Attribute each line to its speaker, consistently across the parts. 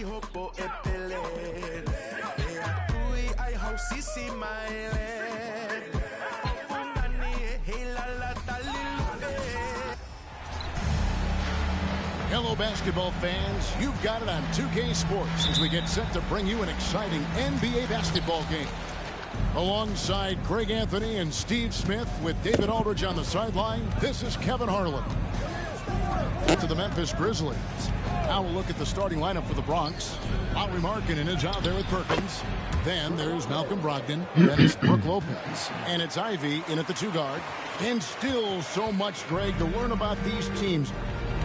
Speaker 1: Hello, basketball fans. You've got it on 2K Sports as we get set to bring you an exciting NBA basketball game. Alongside Greg Anthony and Steve Smith with David Aldridge on the sideline, this is Kevin Harlan. To the Memphis Grizzlies. Now we'll look at the starting lineup for the Bronx. Lauri Markkanen is out there with Perkins. Then there's Malcolm Brogdon. Then it's Brook Lopez. And it's Ivy in at the 2 guard. And still so much, Greg, to learn about these teams.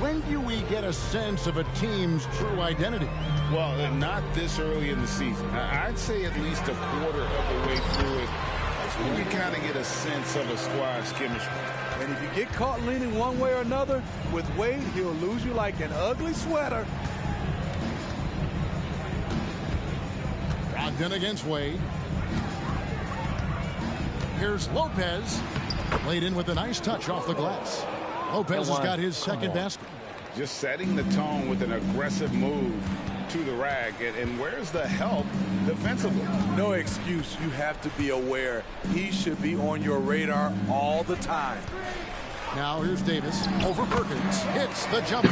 Speaker 1: When do we get a sense of a team's true identity?
Speaker 2: Well, not this early in the season. I'd say at least a quarter of the way through it. That's when you kind of get a sense of a squad's chemistry.
Speaker 3: And if you get caught leaning one way or another, with Wade, he'll lose you like an ugly sweater.
Speaker 1: Brogdon against Wade. Here's Lopez. Laid in with a nice touch off the glass. Lopez has got his second basket.
Speaker 2: Just setting the tone with an aggressive move to the rack. And where's the help defensively?
Speaker 3: No excuse. You have to be aware. He should be on your radar all the time.
Speaker 1: Now here's Davis over Perkins. Hits the jumper.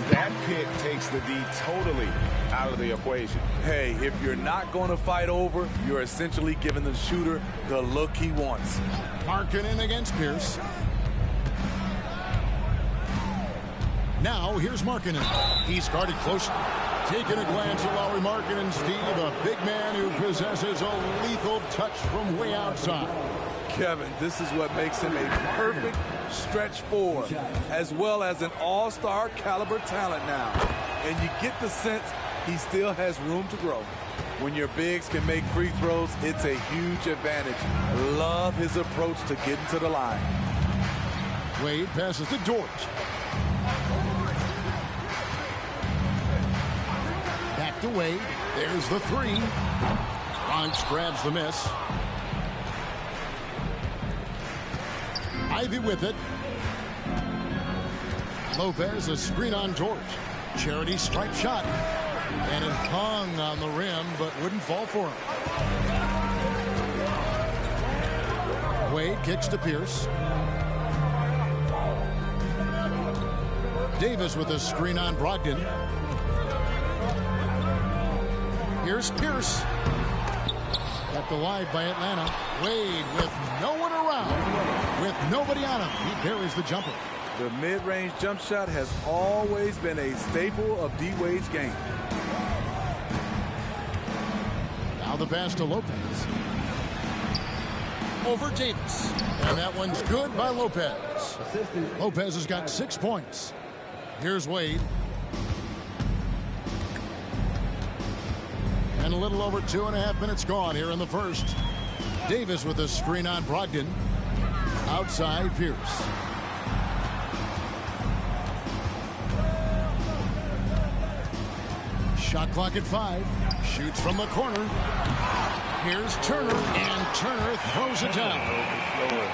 Speaker 2: That pick takes the D totally out of the equation.
Speaker 3: Hey, if you're not going to fight over, you're essentially giving the shooter the look he wants.
Speaker 1: Markkanen against Pierce. Now here's Markkanen. He's guarded closely. Taking a glance at Lauri Markkanen, Steve, a big man who possesses a lethal touch from way outside.
Speaker 3: Kevin, this is what makes him a perfect stretch forward, as well as an all-star caliber talent now. And you get the sense he still has room to grow. When your bigs can make free throws, it's a huge advantage. Love his approach to getting to the line.
Speaker 1: Wade passes to Dort. Back to Wade. There's the 3. Bronx grabs the miss. Ivy with it. Lopez, a screen on Dort. Charity stripe shot. And it hung on the rim, but wouldn't fall for him. Wade kicks to Pierce. Davis with a screen on Brogdon. Here's Pierce. Kept alive by Atlanta. Wade with no one around. With nobody on him. He buries the jumper.
Speaker 3: The mid-range jump shot has always been a staple of D. Wade's game.
Speaker 1: Now the pass to Lopez. Over Davis. And that one's good by Lopez. Lopez has got 6 points. Here's Wade. And a little over 2.5 minutes gone here in the first. Davis with a screen on Brogdon. Outside Pierce. Shot clock at 5. Shoots from the corner. Here's Turner, and Turner throws it down.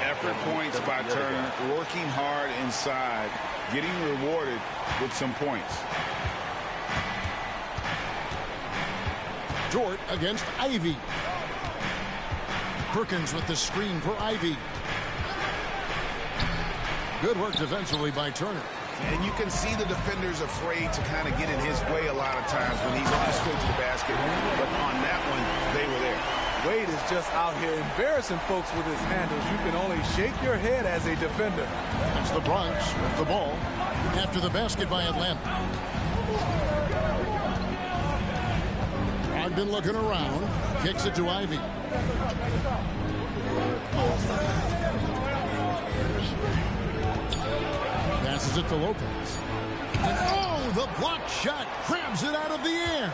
Speaker 2: Effort points by Turner, working hard inside, getting rewarded with some points.
Speaker 1: Dort against Ivy. Perkins with the screen for Ivy. Good work defensively by Turner.
Speaker 2: And you can see the defenders afraid to kind of get in his way a lot of times when he's understood to the basket. But on that one, they were there.
Speaker 3: Wade is just out here embarrassing folks with his handles. You can only shake your head as a defender.
Speaker 1: It's the Bronx with the ball after the basket by Atlanta. Brogdon looking around. Kicks it to Ivy. Passes it to Lopez. And oh, the block shot grabs it out of the air.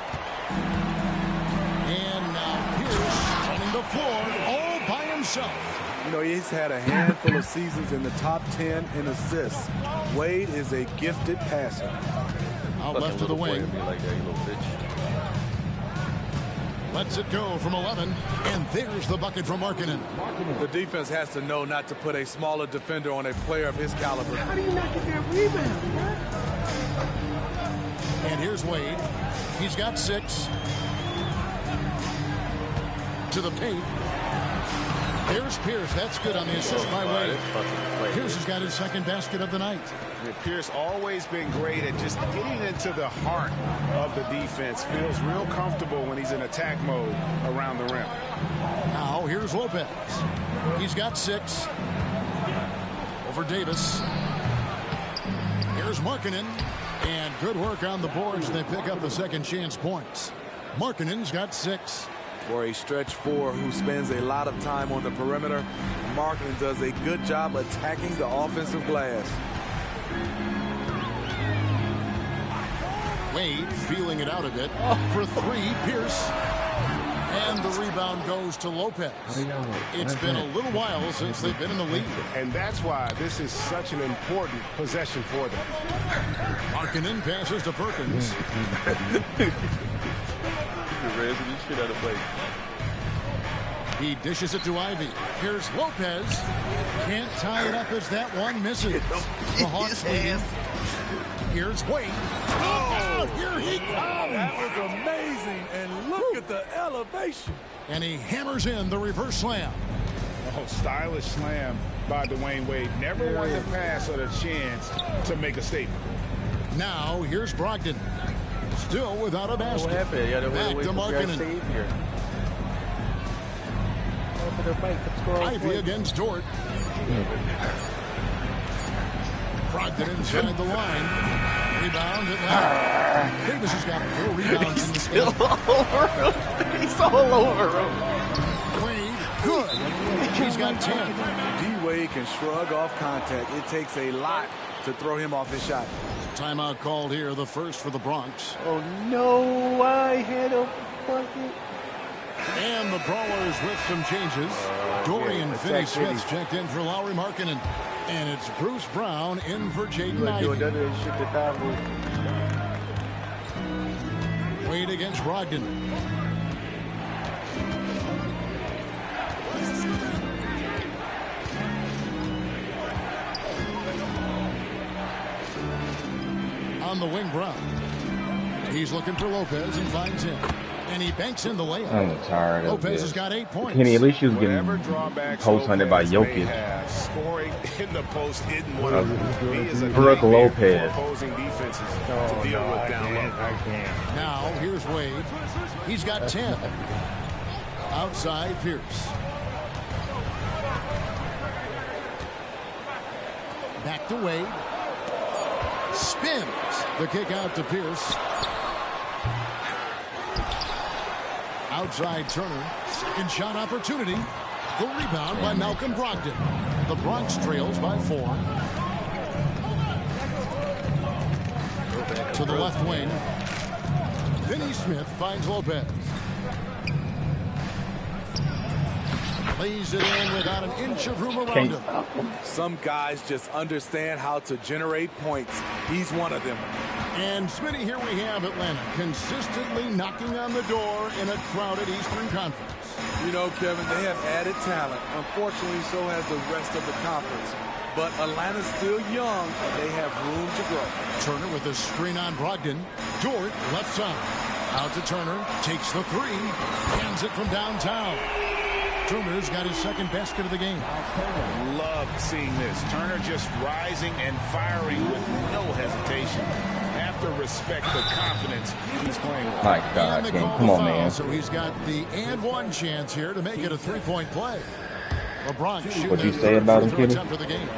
Speaker 1: And now Pierce running the floor all by himself.
Speaker 3: You know, he's had a handful of seasons in the top 10 in assists. Wade is a gifted passer.
Speaker 1: Out left to the wing. Lets it go from 11, and there's the bucket from Markkanen.
Speaker 3: The defense has to know not to put a smaller defender on a player of his caliber.
Speaker 4: How do you not get that rebound?
Speaker 1: And here's Wade. He's got 6. To the paint. There's Pierce. That's good on the assist by Wade. Pierce has got his second basket of the night.
Speaker 2: Pierce always been great at just getting into the heart of the defense. Feels real comfortable when he's in attack mode around the rim.
Speaker 1: Now here's Lopez. He's got 6. Over Davis. Here's Markkanen. And good work on the boards. They pick up the second chance points. Markkanen's got 6.
Speaker 3: For a stretch 4 who spends a lot of time on the perimeter, Markkanen does a good job attacking the offensive glass.
Speaker 1: Wade feeling it out a bit. For 3, Pierce. And the rebound goes to Lopez. It's been a little while since they've been in the lead.
Speaker 2: And that's why this is such an important possession for them.
Speaker 1: Markkanen passes to Perkins. He dishes it to Ivy. Here's Lopez. Can't tie it up as that one misses. The Hawks lead. Here's Wade. Oh, here he comes.
Speaker 3: That was amazing. And look at the elevation.
Speaker 1: And he hammers in the reverse slam.
Speaker 2: Oh, stylish slam by Dwayne Wade. Never won the pass or the chance to make a statement.
Speaker 1: Now here's Brogdon. Still without a basket. Back to Markkanen. Ivy against Dort. Brogdon inside the line. Rebound Atlanta. Davis has got 4 rebounds in this game.
Speaker 4: He's all over him.
Speaker 1: Wade, good. He's got 10.
Speaker 3: D-Wade can shrug off contact. It takes a lot to throw him off his shot.
Speaker 1: Timeout called here, the first for the Bronx.
Speaker 4: Oh no, I had a bucket.
Speaker 1: And the Brawlers with some changes. Dorian Finney-Smith checked in for Lauri Markkanen. And it's Bruce Brown in for Jaden Ivey. Wade against Brogdon. On the wing, Brown. He's looking for Lopez and finds him. And he banks in the layup.
Speaker 5: I'm tired of
Speaker 1: Lopez
Speaker 5: this.
Speaker 1: has got 8 points.
Speaker 5: Kenny, at least she was getting post-hunted by Jokic.
Speaker 2: Scoring in the post isn't one of them. He is a
Speaker 5: Brooke Lopez.
Speaker 2: opposing defenses to deal with down low.
Speaker 1: Now here's Wade. He's got 10. Outside Pierce. Back to Wade. Spins. The kick out to Pierce. Outside Turner. Second shot opportunity. The rebound by Malcolm Brogdon. The Bronx trails by 4. To the left wing. Finney-Smith finds Lopez. Lays it in without an inch of room around him.
Speaker 3: Some guys just understand how to generate points. He's one of them.
Speaker 1: And Smitty, here we have Atlanta consistently knocking on the door in a crowded Eastern Conference.
Speaker 3: You know, Kevin, they have added talent. Unfortunately, so has the rest of the conference. But Atlanta's still young, and they have room to grow.
Speaker 1: Turner with a screen on Brogdon. Dort, left side. Out to Turner. Takes the 3. Hands it from downtown. Turner's got his second basket of the game.
Speaker 2: Love seeing this. Turner just rising and firing with no hesitation. Have to respect the confidence he's playing with.
Speaker 5: My God, King. Come on, man.
Speaker 1: So he's got the and one chance here to make it a 3-point play. LeBron shooting.
Speaker 5: What you say about him, Kenny?
Speaker 1: For the game.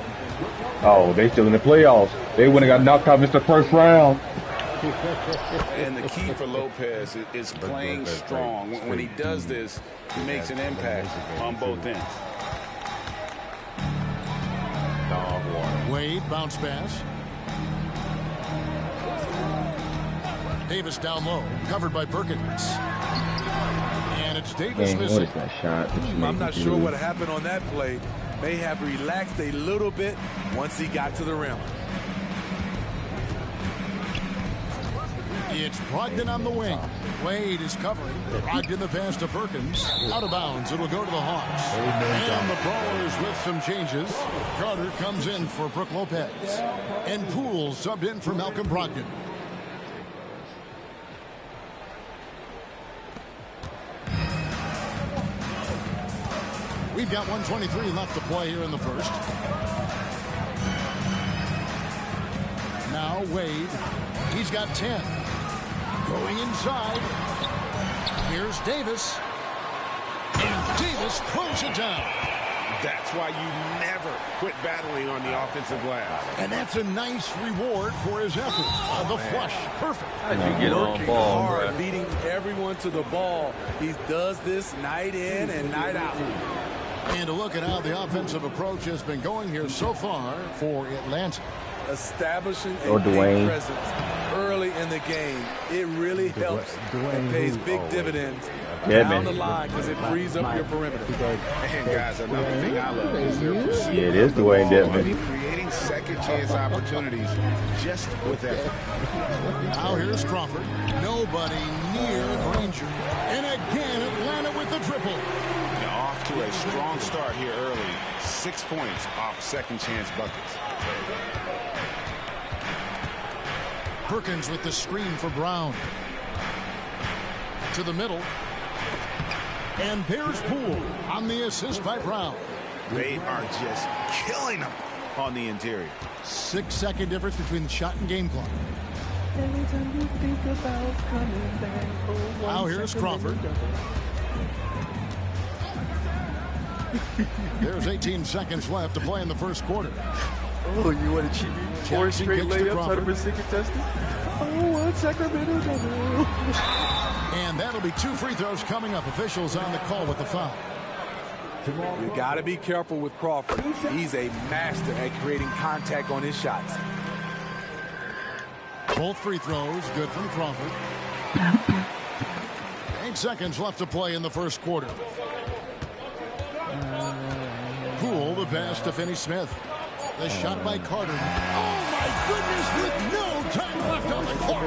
Speaker 5: Oh, they still in the playoffs. They wouldn't have got knocked out in the first round.
Speaker 2: And the key for Lopez is playing strong. When he does this, he makes an impact on both ends.
Speaker 1: Wade, bounce pass. Davis down low, covered by Perkins. And it's Davis missing.
Speaker 5: What is that shot?
Speaker 3: I'm not sure what happened on that play. May have relaxed a little bit once he got to the rim.
Speaker 1: It's Brogdon on the wing. Wade is covering. Brogdon the pass to Perkins. Out of bounds. It'll go to the Hawks. And the Brawlers with some changes. Carter comes in for Brook Lopez. And Poole subbed in for Malcolm Brogdon. We've got 1:23 left to play here in the first. Now Wade. He's got 10. Going inside. Here's Davis. And Davis throws it down.
Speaker 2: That's why you never quit battling on the offensive glass.
Speaker 1: And that's a nice reward for his effort. The flush. Perfect.
Speaker 6: How'd you get on ball,
Speaker 3: hard,
Speaker 6: bro?
Speaker 3: leading everyone to the ball. He does this night in and night out.
Speaker 1: And to look at how the offensive approach has been going here so far for Atlanta.
Speaker 3: Establishing a
Speaker 5: Oh,
Speaker 3: big
Speaker 5: Dwayne.
Speaker 3: presence early in the game. It really helps and pays big dividends down the line because it frees up your perimeter.
Speaker 2: And guys, another thing I love is their pursuit.
Speaker 5: Yeah, it is Dwayne Dedmon.
Speaker 2: Creating second chance opportunities just with effort.
Speaker 1: Now here's Crawford. Nobody near Granger. And again, Atlanta with the triple.
Speaker 2: Now off to a strong start here early. 6 points off second chance buckets.
Speaker 1: Perkins with the screen for Brown. To the middle. And there's Poole on the assist by Brown.
Speaker 2: They are just killing them on the interior.
Speaker 1: 6-second difference between the shot and game clock. Now here's Crawford. There's 18 seconds left to play in the first quarter.
Speaker 4: Oh, you want to cheat me? 4
Speaker 1: Jackson
Speaker 4: straight
Speaker 1: kicks to
Speaker 4: layups,
Speaker 1: Crawford.
Speaker 4: 100% contested. Oh, what Sacramento double.
Speaker 1: And that'll be 2 free throws coming up. Officials on the call with the foul.
Speaker 3: You got to be careful with Crawford. He's a master at creating contact on his shots.
Speaker 1: Both free throws good from Crawford. 8 seconds left to play in the first quarter. Poole the pass to Finney-Smith. The shot by Carter. Oh my goodness, with no time left on the clock.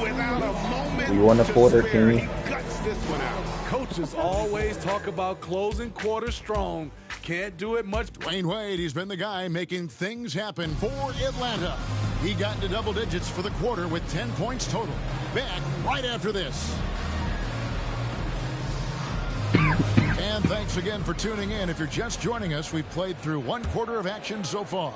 Speaker 2: Without a moment.
Speaker 5: We won the
Speaker 2: to
Speaker 5: quarter,
Speaker 2: spare,
Speaker 5: Kenny.
Speaker 2: he guts this one out.
Speaker 3: Coaches always talk about closing quarter strong. Can't do it much.
Speaker 1: Dwayne Wade, he's been the guy making things happen for Atlanta. He got into double digits for the quarter with 10 points total. Back right after this. And thanks again for tuning in. If you're just joining us, we've played through 1 quarter of action so far.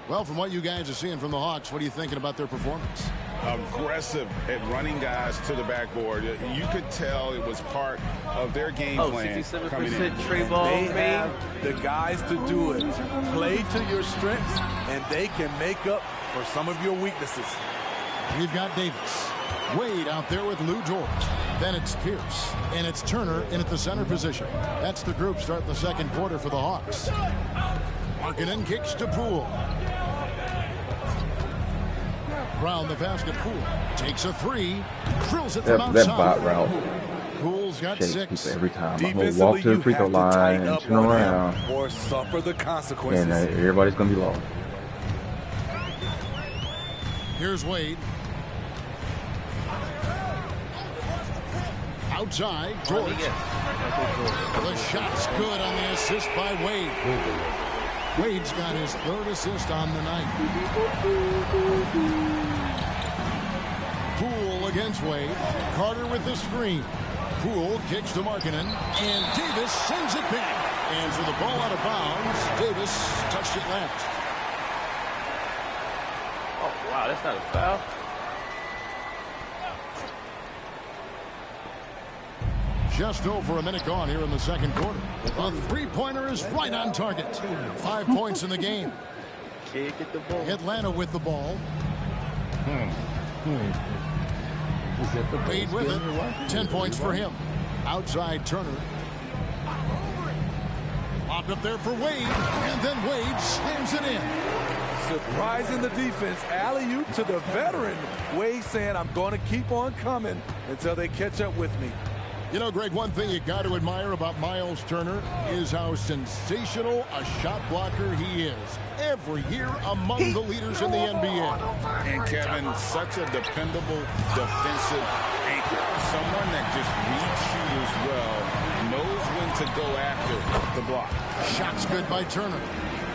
Speaker 1: Well, from what you guys are seeing from the Hawks, what are you thinking about their performance?
Speaker 2: Aggressive at running guys to the backboard. You could tell it was part of their game plan coming in.
Speaker 6: 67% trade ball.
Speaker 3: They have the guys to do it. Play to your strengths, and they can make up for some of your weaknesses.
Speaker 1: We've got Davis. Wade out there with Lou George. Then it's Pierce. And it's Turner in at the center position. That's the group starting the second quarter for the Hawks. Markkanen kicks to Poole. Brown the basket. Poole takes a 3. Drills it from
Speaker 5: That
Speaker 1: outside.
Speaker 5: bot route.
Speaker 1: Poole's got
Speaker 5: Shakes
Speaker 1: 6.
Speaker 5: people every time. I'm gonna
Speaker 3: Defensively,
Speaker 5: walk to
Speaker 3: you
Speaker 5: the free throw
Speaker 3: have to
Speaker 5: line
Speaker 3: tighten
Speaker 5: and
Speaker 3: up
Speaker 5: turn
Speaker 3: on him
Speaker 5: around,
Speaker 3: or suffer the consequences.
Speaker 5: and everybody's gonna be low.
Speaker 1: Here's Wade. Outside, George. The shot's good on the assist by Wade. Wade's got his 3rd assist on the night. Poole against Wade. Carter with the screen. Poole kicks to Markkanen. And Davis sends it back. And for the ball out of bounds, Davis touched it last.
Speaker 6: Oh, wow, that's not a foul.
Speaker 1: Just over a minute gone here in the second quarter. A 3-pointer is right on target. 5 points in the game.
Speaker 4: Can't get the ball.
Speaker 1: Atlanta with the ball. Wade with it. 10 points for him. Outside Turner. Popped up there for Wade. And then Wade slams it in.
Speaker 3: Surprising the defense. Alley-oop to the veteran. Wade saying, I'm going to keep on coming until they catch up with me.
Speaker 1: You know, Greg, one thing you got to admire about Miles Turner is how sensational a shot blocker he is. Every year among the leaders in the NBA.
Speaker 2: And Kevin, such a dependable defensive anchor. Someone that just reads shooters well, knows when to go after the block.
Speaker 1: Shots good by Turner.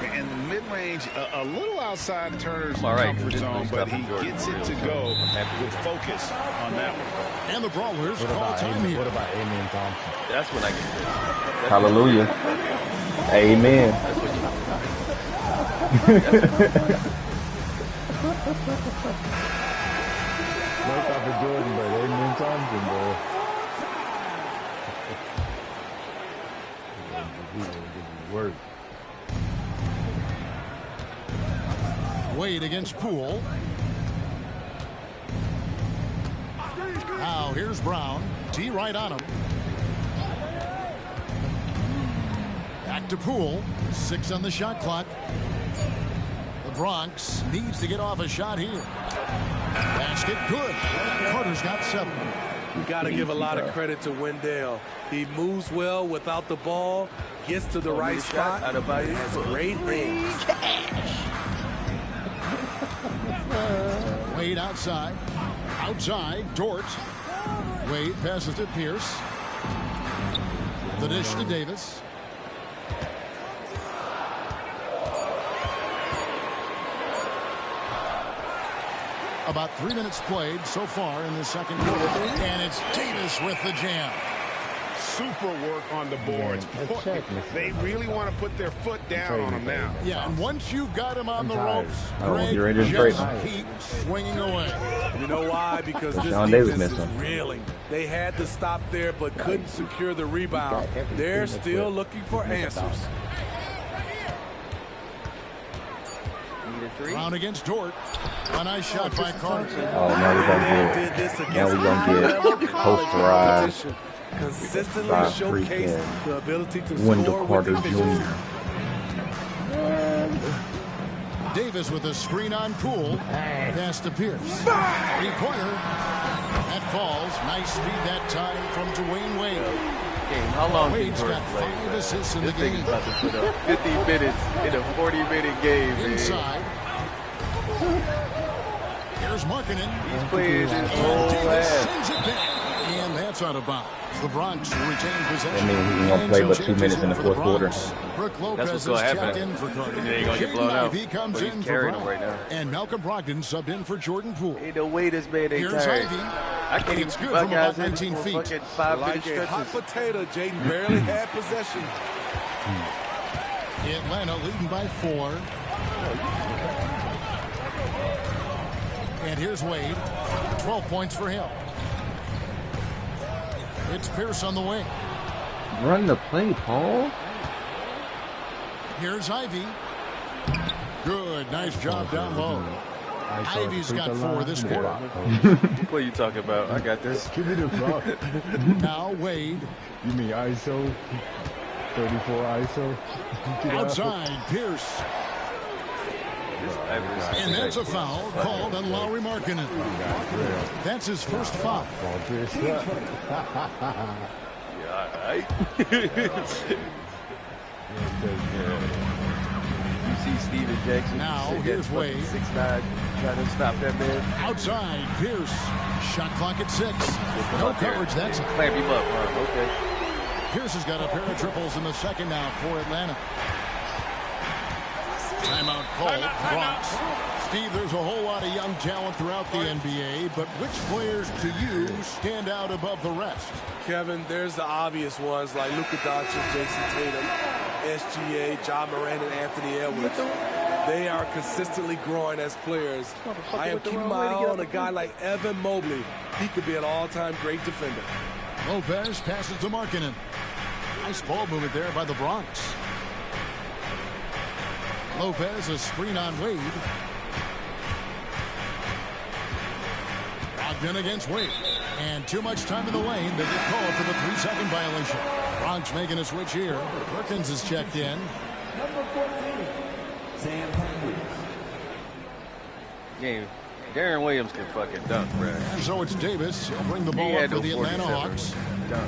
Speaker 2: And mid-range, a little outside Turner's
Speaker 6: Right.
Speaker 2: comfort zone, but he gets it to go with focus on that one.
Speaker 1: And the Brawlers call time here.
Speaker 6: That's when I get this.
Speaker 5: Hallelujah. Amen.
Speaker 7: Like Papa Jordan, but Amen Thompson, bro. Work.
Speaker 1: Wade against Poole. Now here's Brown. T right on him. Back to Poole. 6 on the shot clock. The Bronx needs to get off a shot here. Basket good. Carter's got 7.
Speaker 3: You got to give a lot of credit to Wendell. He moves well without the ball, gets to the right spot, has great range.
Speaker 1: Wade outside. Outside, Dort. Wade passes to Pierce. The dish to Davis. About 3 minutes played so far in the second quarter. And it's Davis with the jam.
Speaker 2: Super work on the boards. They really want to put their foot down on him now.
Speaker 1: Yeah, and once you've got him on the ropes, Greg
Speaker 5: you're in
Speaker 1: just
Speaker 5: straight.
Speaker 1: keeps swinging away.
Speaker 3: You know why? Because this
Speaker 5: John Davis
Speaker 3: defense is
Speaker 5: missed him.
Speaker 3: reeling. They had to stop there, but couldn't secure the rebound. They're still looking for answers.
Speaker 1: Brown against Dort. A nice shot by Carter.
Speaker 5: Oh, now we're gonna get posterized.
Speaker 3: Consistently
Speaker 5: by
Speaker 3: showcase
Speaker 5: freaking
Speaker 3: the ability to
Speaker 5: Wendell
Speaker 3: score
Speaker 5: Carter
Speaker 3: with efficiency.
Speaker 5: Jr.
Speaker 1: Davis with a screen on Poole. Pass to Pierce. 3-pointer. That falls. Nice speed that time from Dwayne Wade.
Speaker 6: How long did
Speaker 1: Wade's got 5 assists in the
Speaker 6: This thing is
Speaker 1: game.
Speaker 6: about to put up 50 minutes in a 40-minute game, man.
Speaker 1: Inside. Here's Markkanen.
Speaker 6: He's playing his
Speaker 1: And
Speaker 6: whole
Speaker 1: Davis
Speaker 6: ass.
Speaker 1: sends it back. And that's out of bounds. The Bronx will retain possession.
Speaker 5: That means he's gonna play but 2 minutes in the fourth quarter.
Speaker 1: Brooke Lopez
Speaker 6: That's what's
Speaker 1: is
Speaker 6: gonna
Speaker 1: checked
Speaker 6: happen.
Speaker 1: in for Carter.
Speaker 6: And then you're gonna get
Speaker 1: Jaden
Speaker 6: blown out.
Speaker 1: Ivey comes
Speaker 6: But he's
Speaker 1: in for
Speaker 6: carrying
Speaker 1: Brown.
Speaker 6: him right now.
Speaker 1: And Malcolm Brogdon subbed in for Jordan Poole.
Speaker 6: Ain't no way this man ain't
Speaker 1: Here's
Speaker 6: tired.
Speaker 1: Ivey.
Speaker 6: I can't
Speaker 1: It's
Speaker 6: even
Speaker 1: good
Speaker 6: buck
Speaker 1: from about
Speaker 6: guys in
Speaker 1: 19
Speaker 6: for
Speaker 1: feet.
Speaker 6: fucking 5-minute
Speaker 3: Like a hot
Speaker 6: stretches.
Speaker 3: potato, Jaden barely had possession.
Speaker 1: Atlanta leading by 4. And here's Wade. 12 points for him. It's Pierce on the wing.
Speaker 5: Run the play, Paul.
Speaker 1: Here's Ivey. Good. Nice job down low. Ivy's got 4 this quarter.
Speaker 6: What are you talking about? I got this.
Speaker 7: Give me the ball.
Speaker 1: Now Wade.
Speaker 7: You mean ISO? 34 ISO? Get out.
Speaker 1: Outside. Pierce. And that's a foul called on Lowry Markkanen. That's his first foul.
Speaker 7: Ball pierced up.
Speaker 6: Yeah, all right. You see Steven Jackson.
Speaker 1: Now,
Speaker 6: sit
Speaker 1: here's
Speaker 6: that
Speaker 1: Wade.
Speaker 6: 6'9", trying to stop that man.
Speaker 1: Outside. Pierce. Shot clock at 6. No coverage. That's it.
Speaker 6: Clamp him up, huh? Okay.
Speaker 1: Pierce has got a pair of triples in the second now for Atlanta. Timeout called. Bronx. Steve, there's a whole lot of young talent throughout the NBA, but which players to you stand out above the rest?
Speaker 3: Kevin, there's the obvious ones like Luka Doncic, Jason Tatum, SGA, John Moran, and Anthony Edwards. They are consistently growing as players. I am keeping my eye on a guy like Evan Mobley. He could be an all-time great defender.
Speaker 1: Lopez passes to Markkanen. Nice ball movement there by the Bronx. Lopez, a screen on Wade. Brogdon against Wade. And too much time in the lane. They get called for the 3-second violation. Bronx making a switch here. Perkins is checked in.
Speaker 8: Number 14, Sam Perkins.
Speaker 6: Game. Darren Williams can fucking dunk, bro.
Speaker 1: And so it's Davis. He'll bring the ball up for the Atlanta Hawks.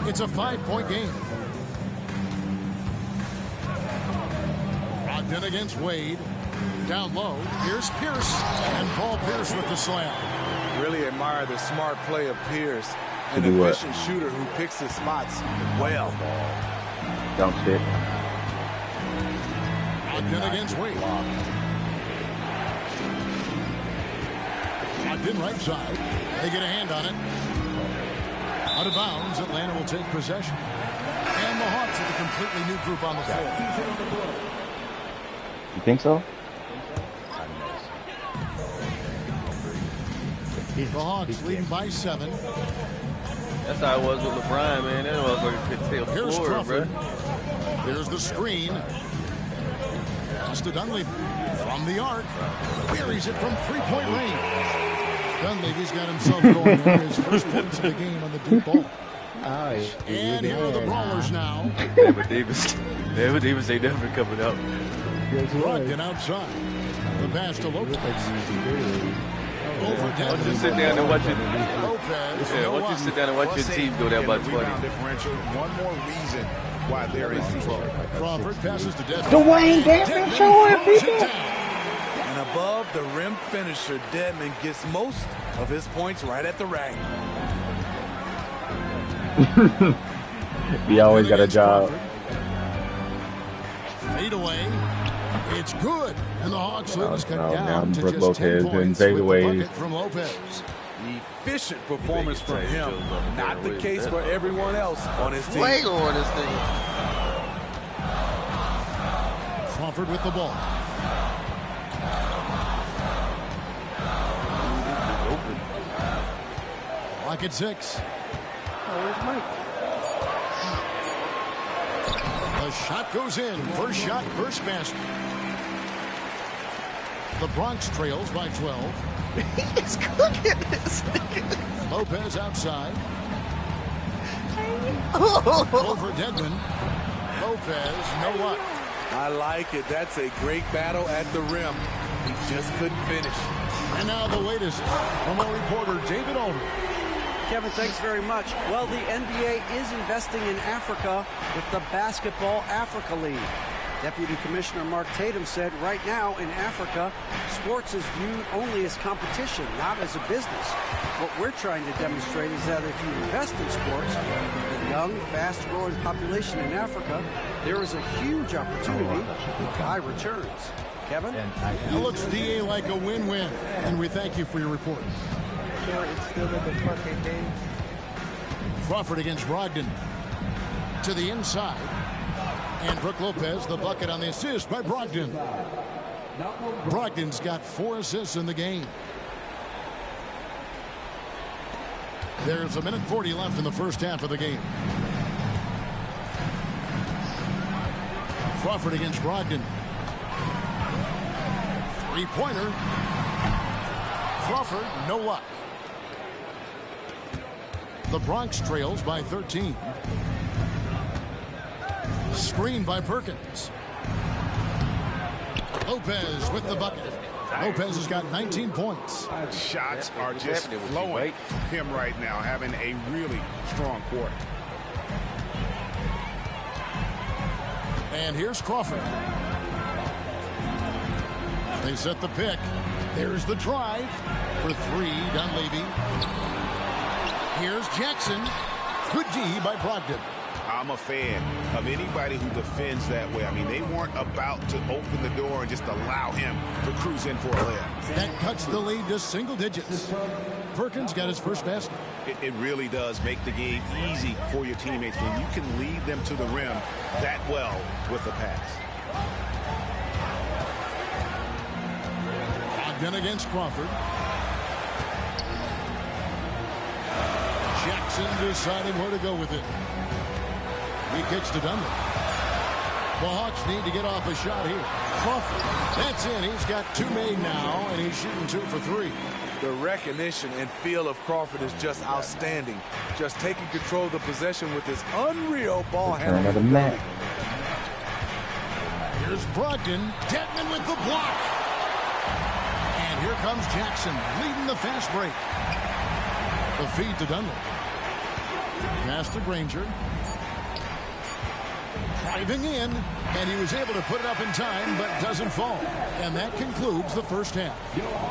Speaker 1: It's a 5-point game. Brogdon against Wade. Down low. Here's Pierce. And Paul Pierce with the slam.
Speaker 3: Really admire the smart play of Pierce, an
Speaker 5: do what?
Speaker 3: efficient shooter who picks his spots well.
Speaker 5: Don't stick.
Speaker 1: Brogdon against Wade. Brogdon right side. They get a hand on it. Out of bounds. Atlanta will take possession. And And the Hawks with a completely new group on the floor.
Speaker 5: You think so?
Speaker 1: The Hawks leading by 7.
Speaker 6: That's how it was with LeBron, man. That motherfucker could stay
Speaker 1: Here's
Speaker 6: floor,
Speaker 1: Crawford.
Speaker 6: bro.
Speaker 1: Here's the screen. Pass to Dunleavy from the arc. Buries it from three-point range. Dunleavy's got himself going there. His first points of the game on the deep ball. And here are the Brawlers now.
Speaker 6: David Davis ain't never coming up.
Speaker 1: Brogdon outside. The pass to Lopez. Over
Speaker 6: Why don't you sit down and watch it?
Speaker 1: Lopez.
Speaker 6: Yeah, why don't you sit down and watch your team go down by 20?
Speaker 2: Differential. One more reason why they're in control.
Speaker 1: Crawford passes to Desmond.
Speaker 5: Dwayne Desmond showing people.
Speaker 3: And above the rim finisher, Dedmon gets most of his points right at the rack.
Speaker 5: He always got a job.
Speaker 1: Fade away. It's good. And the Hawks lead is cut down to
Speaker 5: Brooke
Speaker 1: just 10
Speaker 5: Lopez and
Speaker 1: points
Speaker 5: fade
Speaker 1: with the
Speaker 5: away.
Speaker 1: bucket from Lopez.
Speaker 3: Efficient performance from him. Not the case for everyone else on his team.
Speaker 6: Way on this thing.
Speaker 1: Crawford with the ball. Clock at 6. The shot goes in. First shot, first basket. The Bronx trails by 12.
Speaker 6: He's cooking this nigga.
Speaker 1: Lopez outside. Over Dedmon. Lopez, no luck.
Speaker 3: I like it. That's a great battle at the rim. He just couldn't finish.
Speaker 1: And now the latest from our reporter, David Aldridge.
Speaker 9: Kevin, thanks very much. Well, the NBA is investing in Africa with the Basketball Africa League. Deputy Commissioner Mark Tatum said right now in Africa, sports is viewed only as competition, not as a business. What we're trying to demonstrate is that if you invest in sports, with a young, fast-growing population in Africa, there is a huge opportunity with high returns. Kevin?
Speaker 1: It looks, DA, like a win-win, and we thank you for your report.
Speaker 4: It's still in the fucking game.
Speaker 1: Crawford against Brogdon. To the inside. And Brooke Lopez, the bucket on the assist by Brogdon. Brogdon's got 4 assists in the game. There's 1:40 left in the first half of the game. Crawford against Brogdon. Three-pointer. Crawford, no luck. The Bronx trails by 13. Screen by Perkins. Lopez with the bucket. Lopez has got 19 points.
Speaker 2: Shots are just flowing from him right now, having a really strong quarter.
Speaker 1: And here's Crawford. They set the pick. There's the drive for 3, Dunleavy. Here's Jackson. Good D by Brogdon.
Speaker 2: I'm a fan of anybody who defends that way. I mean, they weren't about to open the door and just allow him to cruise in for a layup.
Speaker 1: That cuts the lead to single digits. Perkins got his first basket.
Speaker 2: It really does make the game easy for your teammates when you can lead them to the rim that well with a pass.
Speaker 1: Brogdon against Crawford. Jackson deciding where to go with it. He kicks to Dunlap. The Hawks need to get off a shot here. Crawford, that's in. He's got 2 made now, and he's shooting 2 for 3.
Speaker 3: The recognition and feel of Crawford is just outstanding. Just taking control of the possession with his unreal ball handling.
Speaker 1: Here's Brogdon. Dedmon with the block. And here comes Jackson leading the fast break. The feed to Dunlap. Pass to Granger. Driving in, and he was able to put it up in time, but doesn't fall. And that concludes the first half.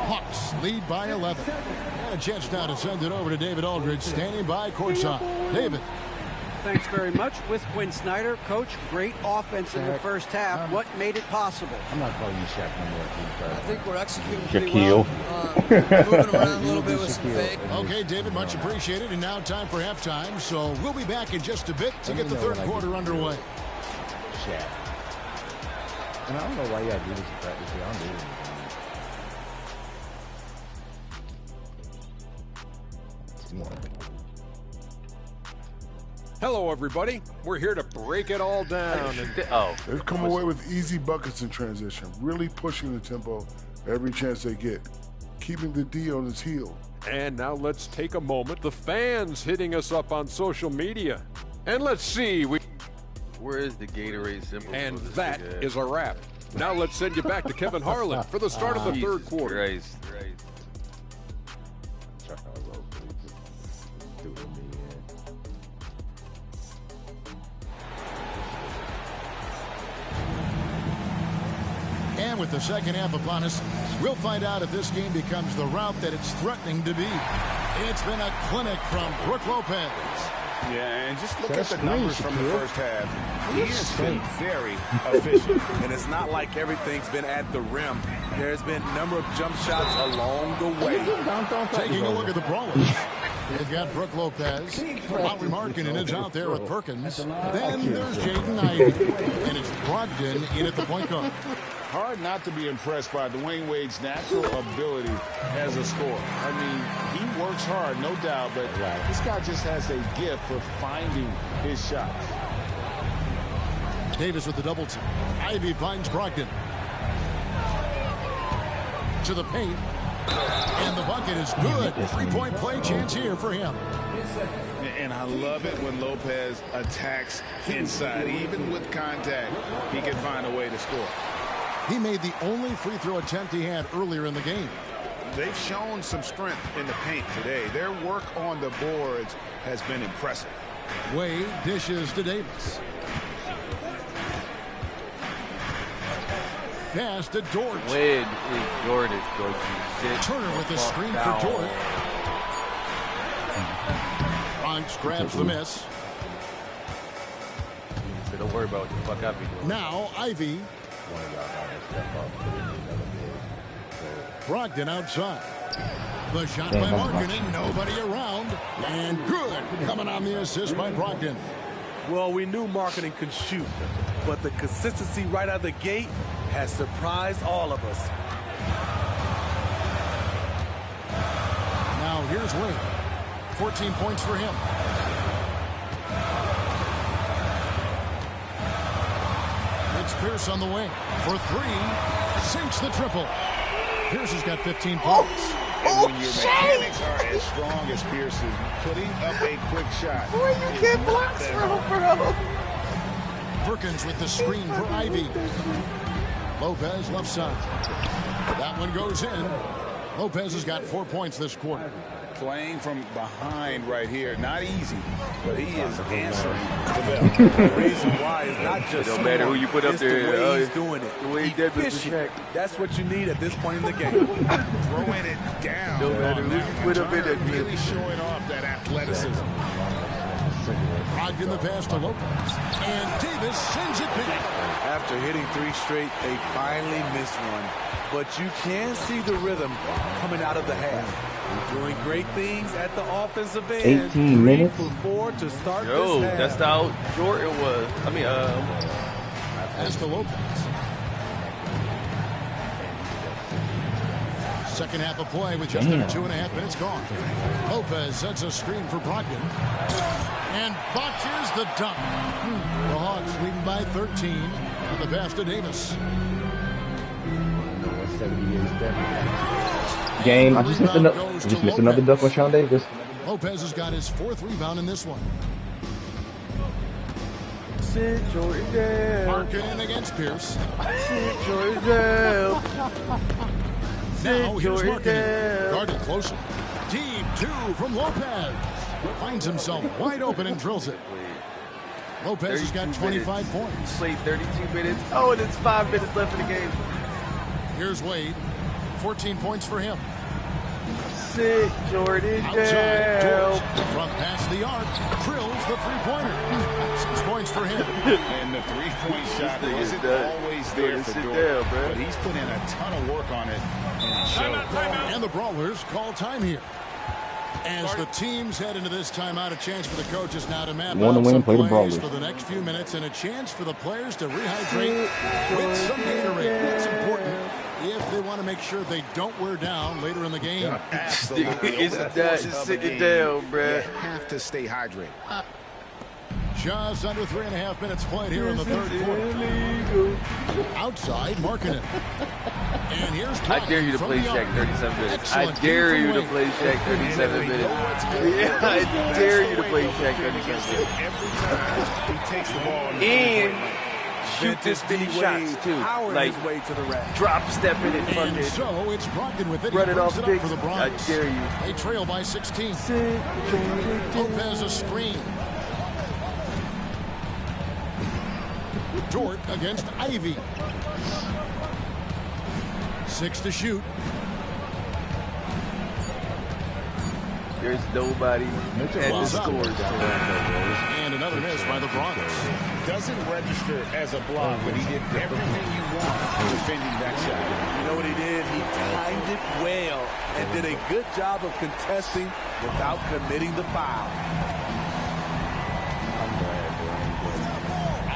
Speaker 1: Hawks lead by 11. And a chance now to send it over to David Aldridge, standing by courtside. David.
Speaker 9: thanks very much. With Quinn Snyder, Coach, great offense in the first half. What made it possible?
Speaker 7: I'm not calling you Shaq no more.
Speaker 10: I think we're executing pretty well. Moving around a little bit with some fake.
Speaker 1: Okay, David, much appreciated. And now time for halftime. So we'll be back in just a bit to get the third quarter underway.
Speaker 7: Shaq. And I don't know why you got to do this in practice. I don't do it.
Speaker 11: Hello, everybody. We're here to break it all down.
Speaker 12: They've come away with easy buckets in transition, really pushing the tempo every chance they get, keeping the D on his heel.
Speaker 11: And now let's take a moment. The fans hitting us up on social media. And let's see.
Speaker 6: Where is the Gatorade symbol?
Speaker 11: And that is a wrap. Now let's send you back to Kevin Harlan for the start of the third quarter.
Speaker 6: Christ.
Speaker 1: And with the second half upon us, we'll find out if this game becomes the route that it's threatening to be. It's been a clinic from Brook Lopez.
Speaker 2: Yeah, and just look at the numbers from the first half. He has been very efficient.
Speaker 3: And it's not like everything's been at the rim. There's been a number of jump shots along the way.
Speaker 1: Taking a look at the Brawlers. They've got Brook Lopez. Lowry Markkinen is out there with Perkins. Then there's Jaden Ivey. And it's Brogdon in at the point guard.
Speaker 2: Hard not to be impressed by Dwayne Wade's natural ability as a scorer. I mean, he works hard, no doubt, but this guy just has a gift for finding his shots.
Speaker 1: Davis with the double team. Ivey finds Brogdon. To the paint. And the bucket is good. Three-point play chance here for him.
Speaker 2: And I love it when Lopez attacks inside. Even with contact, he can find a way to score.
Speaker 1: He made the only free throw attempt he had earlier in the game.
Speaker 2: They've shown some strength in the paint today. Their work on the boards has been impressive.
Speaker 1: Wade dishes to Davis. Pass to Dort.
Speaker 6: Wade is Dort.
Speaker 1: Turner with the screen for Dort. Bronx grabs the miss.
Speaker 6: Don't worry about what the fuck I be doing.
Speaker 1: Now Ivey. Brogdon outside. The shot by Markkinen, nobody around, and good. Coming on the assist by Brogdon.
Speaker 3: Well, we knew Markkinen could shoot, but the consistency right out of the gate has surprised all of us.
Speaker 1: Now here's Wade. 14 points for him. It's Pierce on the wing for three. Sinks the triple. Pierce has got 15 points.
Speaker 2: And when your mechanics are as strong as Pierce's, putting up a quick shot.
Speaker 10: Boy, you get blocks from bro.
Speaker 1: Perkins with the screen for Ivey. Lopez left side. That one goes in. Lopez has got 4 points this quarter.
Speaker 2: Playing from behind right here. Not easy, but he is answering the bell.
Speaker 3: The reason why is not just
Speaker 6: no matter who you put up there.
Speaker 3: The way he's doing it.
Speaker 6: The way he did
Speaker 3: efficient. That's what you need at this point in the game.
Speaker 2: Throwing it down.
Speaker 6: No matter who you put up in there.
Speaker 2: Really showing off that athleticism.
Speaker 1: Brogdon the pass to Lopez. And Davis sends it back.
Speaker 3: After hitting three straight, they finally missed one. But you can see the rhythm coming out of the half. Doing great things at the offensive end.
Speaker 5: 18 minutes.
Speaker 3: 3 for 4 to start
Speaker 6: Yo,
Speaker 3: this half.
Speaker 6: that's how short it was. I mean,
Speaker 1: Pass to Lopez. Second half of play with just under 2.5 minutes gone. Lopez sets a screen for Brogdon. And botches the dunk. The Hawks leading by 13 on the pass to Davis.
Speaker 5: Game. I just missed another dunk with Sean Davis.
Speaker 1: Lopez has got his 4th rebound in this one.
Speaker 10: Sit Jordan down.
Speaker 1: Markkinen against Pierce.
Speaker 10: Sit Jordan down.
Speaker 1: Now here's Markkinen. Guarded closer. Deep 2 from Lopez. Finds himself wide open and drills it. Lopez has got 25 points.
Speaker 6: Played 32 minutes. Oh, and it's 5 minutes left in the game.
Speaker 1: Here's Wade. 14 points for him.
Speaker 10: Sit Jordan
Speaker 1: Outside,
Speaker 10: down.
Speaker 1: From From past the arc, drills the three-pointer. 6 points for him.
Speaker 2: And the three-point shot wasn't always there for Dort, but he's put in a ton of work on it.
Speaker 1: And the Brawlers call time here. As the teams head into this timeout, a chance for the coaches now to map out some plays for the next few minutes and a chance for the players to rehydrate with some Gatorade. That's important if they want to make sure they don't wear down later in the game.
Speaker 6: Absolutely. It's just sitting down, bruh.
Speaker 2: You have to stay hydrated.
Speaker 1: Just under 3.5 minutes played here in the third quarter. Outside, Markkanen. And here's
Speaker 6: I dare you to play Shaq 37 minutes. I dare you to play Shaq 37 minutes. Yeah, I dare you to play Shaq 37 minutes.
Speaker 2: Every time he takes the ball
Speaker 6: and shoot this many shots too. Like drop step in and fucking.
Speaker 1: And so it's Brogdon with it.
Speaker 6: Run it off
Speaker 1: for the Bronx.
Speaker 6: I dare you.
Speaker 1: They trail by 16. Lopez a screen. Dort against Ivy. 6 to shoot.
Speaker 6: There's nobody at the scores.
Speaker 1: And another miss by the Bronx.
Speaker 2: Doesn't register as a block, but he did everything you want defending that shot.
Speaker 3: You know what he did? He timed it well and did a good job of contesting without committing the foul.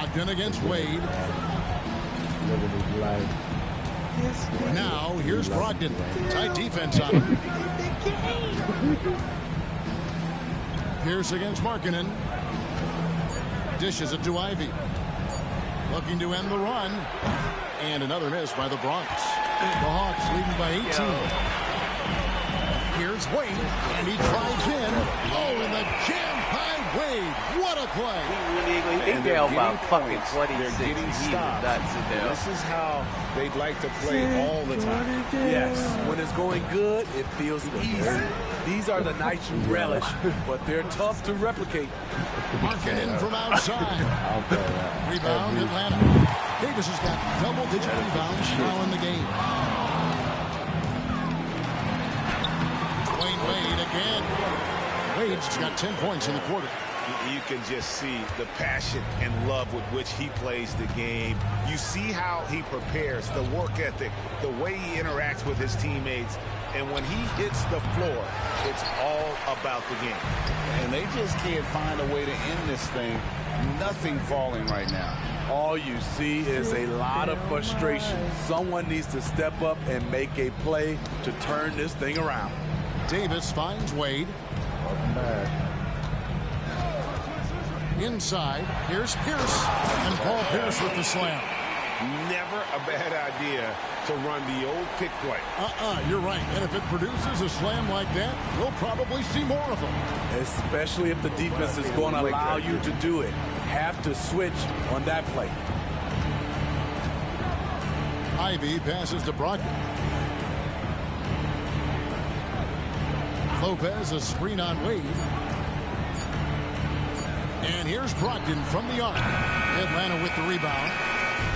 Speaker 1: Ogden against Wade. Now, here's Brogdon. Tight defense on him. Pierce against Markkanen. Dishes it to Ivy. Looking to end the run. And another miss by the Bronx. The Hawks leading by 18. Here's Wade. And he drives in. Oh, and the jam-high Wade. What a play.
Speaker 6: He down by fucking 26.
Speaker 2: They're getting stopped. This is how they'd like to play all the time.
Speaker 3: Yes, when it's going good, it feels easy. These are the nights you relish, but they're tough to replicate.
Speaker 1: Markkanen from outside. Rebound, Atlanta. Davis has got double-digit rebounds now in the game. Wade again. Wade's got 10 points in the quarter.
Speaker 2: You can just see the passion and love with which he plays the game. You see how he prepares, the work ethic, the way he interacts with his teammates. And when he hits the floor, it's all about the game. And they just can't find a way to end this thing. Nothing falling right now.
Speaker 3: All you see is a lot of frustration. Someone needs to step up and make a play to turn this thing around.
Speaker 1: Davis finds Wade.
Speaker 7: Welcome back.
Speaker 1: Inside, here's Pierce, and Paul Pierce with the slam.
Speaker 2: Never a bad idea to run the old pick play.
Speaker 1: You're right. And if it produces a slam like that, we'll probably see more of them.
Speaker 3: Especially if the defense is going to allow you to do it. Have to switch on that play.
Speaker 1: Ivy passes to Brogdon. Lopez a screen on Wade. And here's Brogdon from the arc. Atlanta with the rebound.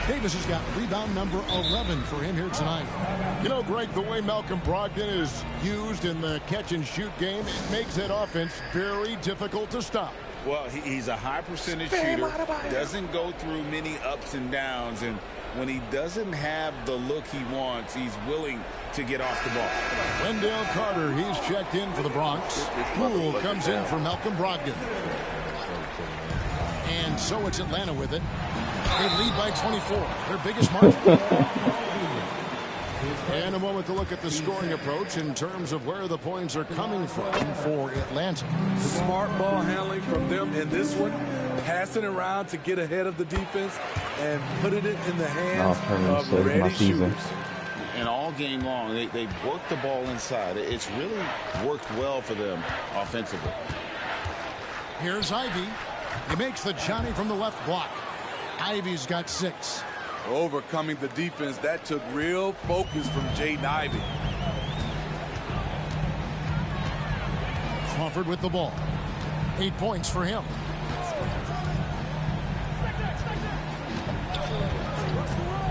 Speaker 1: Davis has got rebound number 11 for him here tonight. You know, Greg, the way Malcolm Brogdon is used in the catch-and-shoot game, it makes that offense very difficult to stop.
Speaker 2: Well, he's a high percentage shooter, doesn't go through many ups and downs, and when he doesn't have the look he wants, he's willing to get off the ball.
Speaker 1: Wendell Carter, he's checked in for the Bronx. Poole comes in for Malcolm Brogdon. And so it's Atlanta with it. They lead by 24, their biggest margin. And a moment to look at the scoring approach in terms of where the points are coming from for Atlanta.
Speaker 3: Smart ball handling from them in this one. Passing around to get ahead of the defense and putting it in the hands of ready shooters.
Speaker 2: And all game long, they've worked the ball inside. It's really worked well for them offensively.
Speaker 1: Here's Ivy. He makes the Johnny from the left block. Ivy's got 6.
Speaker 3: Overcoming the defense, that took real focus from Jaden Ivey.
Speaker 1: Crawford with the ball. 8 points for him.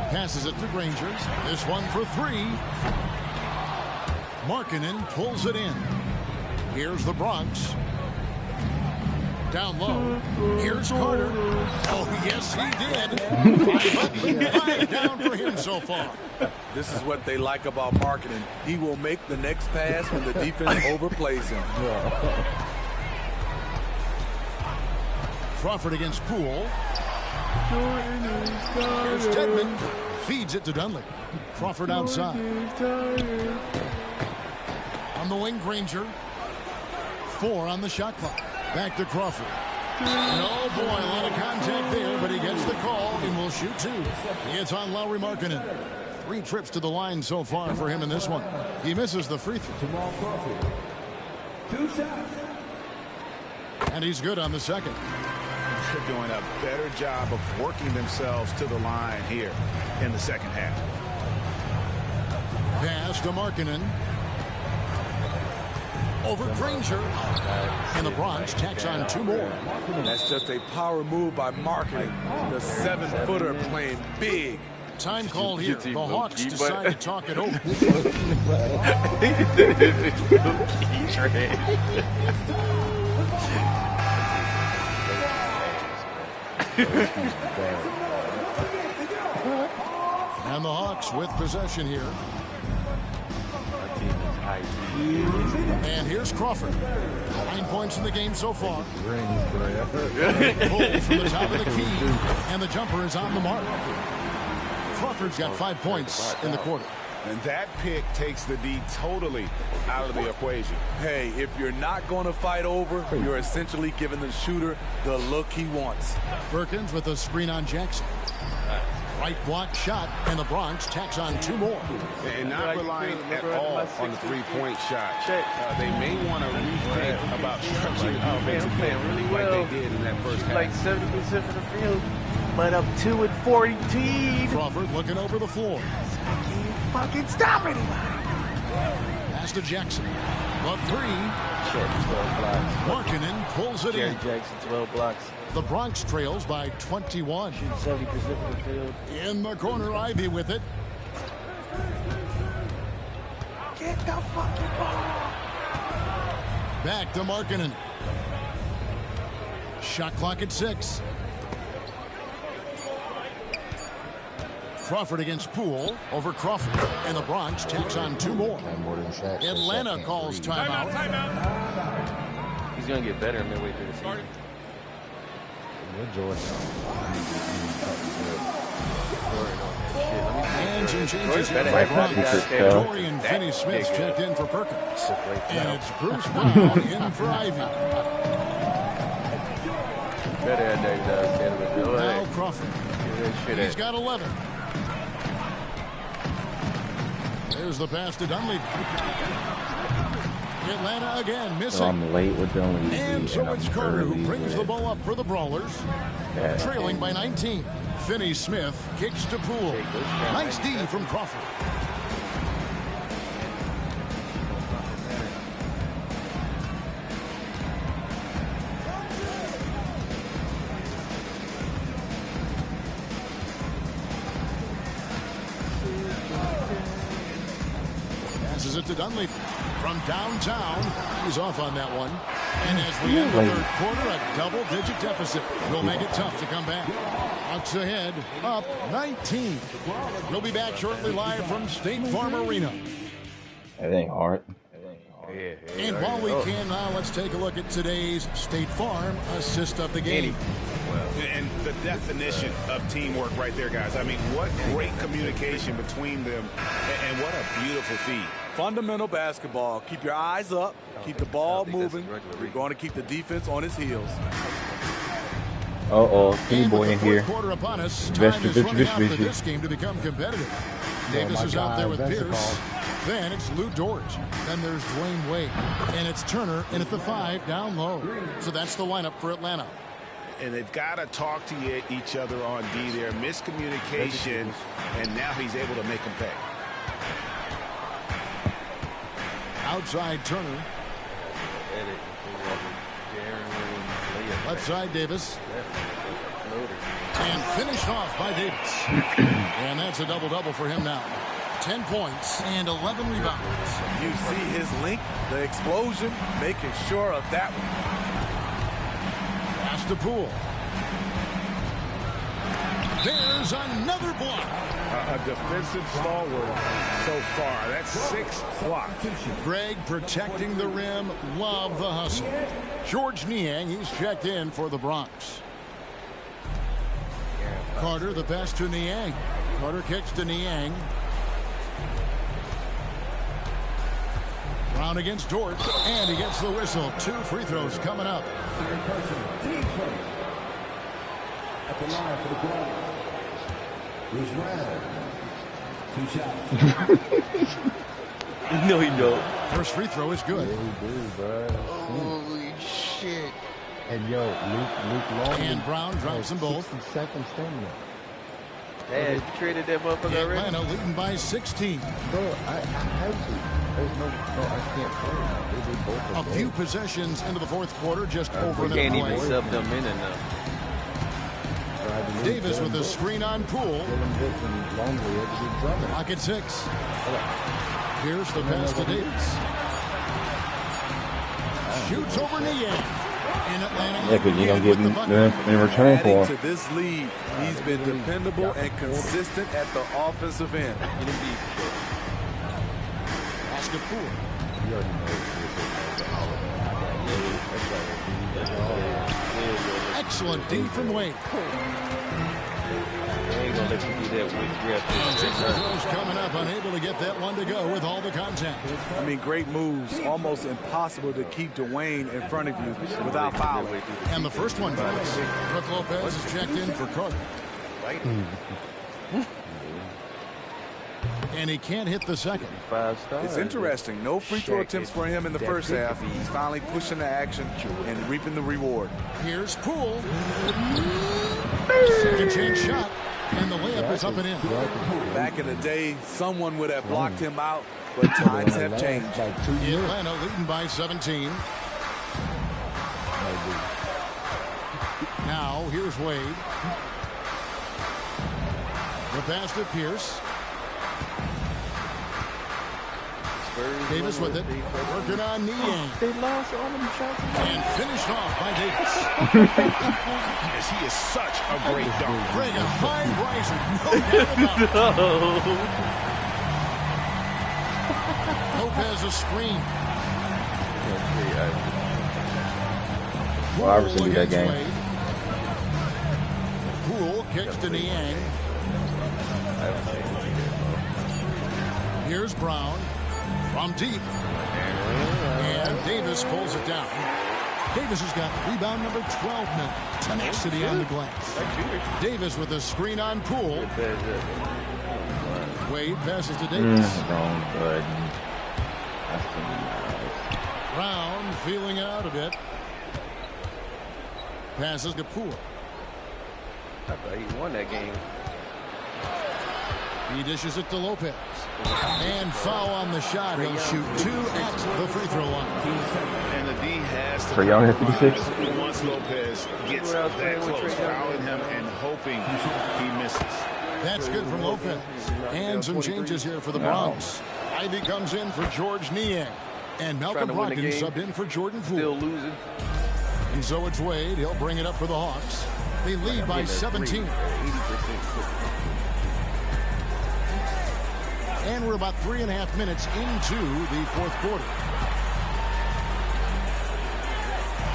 Speaker 1: Passes it to Granger. This one for 3. Markkanen pulls it in. Here's the Bronx. Down low. Here's Carter. Oh, yes, he did. 5 down for him so far.
Speaker 3: This is what they like about marketing. He will make the next pass when the defense overplays him.
Speaker 1: Crawford against Poole. Here's Dedman. Feeds it to Dunley. Crawford outside. On the wing, Granger. 4 on the shot clock. Back to Crawford. Oh, boy, a lot of contact there, but he gets the call and will shoot 2. It's on Lauri Markkanen. 3 trips to the line so far for him in this one. He misses the free throw.
Speaker 8: 2 shots.
Speaker 1: And he's good on the second.
Speaker 2: They're doing a better job of working themselves to the line here in the second half.
Speaker 1: Pass to Markkanen. Over Granger. And the Bronx tacks on 2 more.
Speaker 3: That's just a power move by Markkanen. The 7-footer playing big.
Speaker 1: Time called here. The Hawks decide to talk it over. And the Hawks with possession here. And here's Crawford. 9 points in the game so far. Pull from the top of the key. And the jumper is on the mark. Crawford's got 5 points in the quarter.
Speaker 2: And that pick takes the D totally out of the equation.
Speaker 3: Hey, if you're not going to fight over, you're essentially giving the shooter the look he wants.
Speaker 1: Perkins with a screen on Jackson. Right block shot, and the Bronx tacks on 2 more.
Speaker 2: And not relying at all on the three-point shot. They may want to rethink about stretching the offensive play
Speaker 6: really well.
Speaker 2: like they did in that first half.
Speaker 6: Like 70% of the field, but up 2 and 14.
Speaker 1: Crawford looking over the floor.
Speaker 6: Fucking stop anybody.
Speaker 1: Pass to Jackson. The 3.
Speaker 6: Short 12 blocks.
Speaker 1: Markkanen pulls it in.
Speaker 6: Jackson 12 blocks.
Speaker 1: The Bronx trails by 21.
Speaker 6: 70% of the field.
Speaker 1: In the corner, Ivy with it.
Speaker 6: Get the fucking ball.
Speaker 1: Back to Markkanen. Shot clock at 6. Crawford against Poole. Over Crawford. And the Bronx tacks on 2 more. Atlanta calls timeout.
Speaker 6: He's going to get better midway through the season.
Speaker 1: And some changes here for Bronx. Dorian Finney-Smith checked in for Perkins. And it's Bruce Brown in for Ivy. Now Crawford. He's got 11. There's the pass to Dunleavy. Atlanta again missing.
Speaker 5: So I'm late with Dunleavy.
Speaker 1: And so it's Carter who brings the ball up for the Brawlers. Trailing by 19. Finney-Smith kicks to Poole. Nice D from Crawford. Passes it to Dunleavy. From downtown, he's off on that one. And as we end the third quarter, a double-digit deficit will make it tough to come back. Hawks ahead, up 19. We'll be back shortly live from State Farm Arena.
Speaker 5: It ain't hard.
Speaker 1: And while we can now, let's take a look at today's State Farm assist of the game.
Speaker 2: And the definition of teamwork right there, guys. I mean, what great communication between them, and what a beautiful feed.
Speaker 3: Fundamental basketball. Keep your eyes up. Keep the ball moving. We're going to keep the defense on its heels.
Speaker 5: Kenny boy in here.
Speaker 1: Quarter upon us. Time is running out for this game to become competitive. Davis is out there with Pierce. Then it's Lou Dort. Then there's Dwayne Wade. And it's Turner in at the 5 down low. So that's the lineup for Atlanta.
Speaker 2: And they've got to talk to each other on D there. Miscommunication, and now he's able to make them pay.
Speaker 1: Outside Turner. Left side Davis. And finished off by Davis. And that's a double-double for him now. 10 points and 11 rebounds.
Speaker 3: You see his link, the explosion, making sure of that one.
Speaker 1: to Poole. There's another block.
Speaker 2: A defensive stalwart so far. That's 6 blocks.
Speaker 1: Greg protecting the rim. Love the hustle. George Niang, he's checked in for the Bronx. Carter, the pass to Niang. Carter kicks to Niang. Brown against Dort, and he gets the whistle. 2 free throws coming up.
Speaker 8: At the line for the Brawlers. Here's Brown. 2 shots.
Speaker 6: No, he don't.
Speaker 1: First free throw is good.
Speaker 7: Yeah, he do, bro.
Speaker 6: Holy shit.
Speaker 7: And yo, Luke Long.
Speaker 1: And Brown drops them both.
Speaker 7: 60 seconds stamina.
Speaker 6: Hey, you traded that motherfucker already?
Speaker 1: Atlanta leading by 16.
Speaker 7: Bro, I have to. There's no, I can't play. They both
Speaker 1: A few possessions into the fourth quarter, just over
Speaker 6: We
Speaker 1: an
Speaker 6: can't even
Speaker 1: play.
Speaker 6: sub them in enough.
Speaker 1: Davis with a screen on Poole. Pocket 6. Here's the pass to Davis. Shoots over Niang. In Atlanta.
Speaker 5: Yeah, because you're going to get in return for
Speaker 3: Adding
Speaker 5: him.
Speaker 3: to this lead, he's been dependable and consistent at the offensive end.
Speaker 1: Pass to Poole. Excellent D from Wade.
Speaker 6: Ain't gonna let you do that with grip.
Speaker 1: Throws coming up, unable to get that one to go with all the contact.
Speaker 3: I mean, great moves. Almost impossible to keep Dwayne in front of you without fouling.
Speaker 1: And the first one goes. Brook Lopez is checked in for Carter. And he can't hit the second.
Speaker 6: 5 stars.
Speaker 3: It's interesting. No free throw attempts for him in the first half. He's finally pushing the action and reaping the reward.
Speaker 1: Here's Poole. Second chance shot. And the layup is up and in.
Speaker 3: Back in the day, someone would have blocked him out, but times have changed.
Speaker 1: Atlanta leading by 17. Now, here's Wade. The pass to Pierce. Davis with it. Working on Niang.
Speaker 6: They lost all them shots.
Speaker 1: And finished off by Davis.
Speaker 2: Yes, he is such a great dunk.
Speaker 1: Greg, a high riser. No doubt about it. Lopez a screen.
Speaker 5: Well, Iverson did that game.
Speaker 1: Poole kicks to Niang. Here's Brown. From deep. And Davis pulls it down. Davis has got rebound number 12 now. Tenacity on the glass. Davis with a screen on Poole. Wade passes to Davis.
Speaker 5: Wrong button.
Speaker 1: Brown feeling it out a bit. Passes to Poole.
Speaker 6: I thought he won that game.
Speaker 1: He dishes it to Lopez. And foul on the shot. He'll shoot 2 at the free throw line.
Speaker 2: And the D has to
Speaker 5: For Young at 56.
Speaker 2: once Lopez gets that close, fouling him and hoping he misses.
Speaker 1: That's good from Lopez. And some changes here for the Bronx. Ivy comes in for George Niang. And Malcolm Brogdon subbed in for Jordan Poole.
Speaker 6: Still losing.
Speaker 1: And so it's Wade. He'll bring it up for the Hawks. They lead by 17. And we're about 3.5 minutes into the fourth quarter.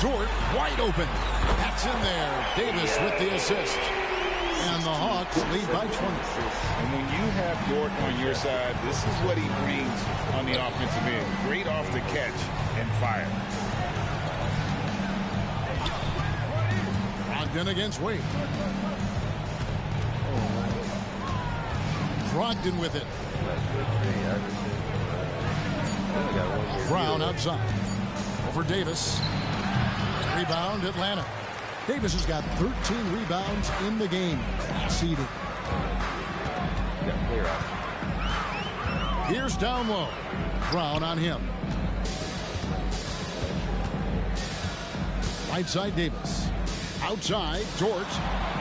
Speaker 1: Dort wide open. That's in there. Davis with the assist. And the Hawks lead by 20.
Speaker 2: And when you have Dort on your side, this is what he brings on the offensive end. Great off the catch and fire.
Speaker 1: Brogdon against Wade. Brogdon with it. Brown outside. Over Davis. Rebound Atlanta. Davis has got 13 rebounds in the game. Seeded. Here's down low. Brown on him. Right side Davis. Outside Dort.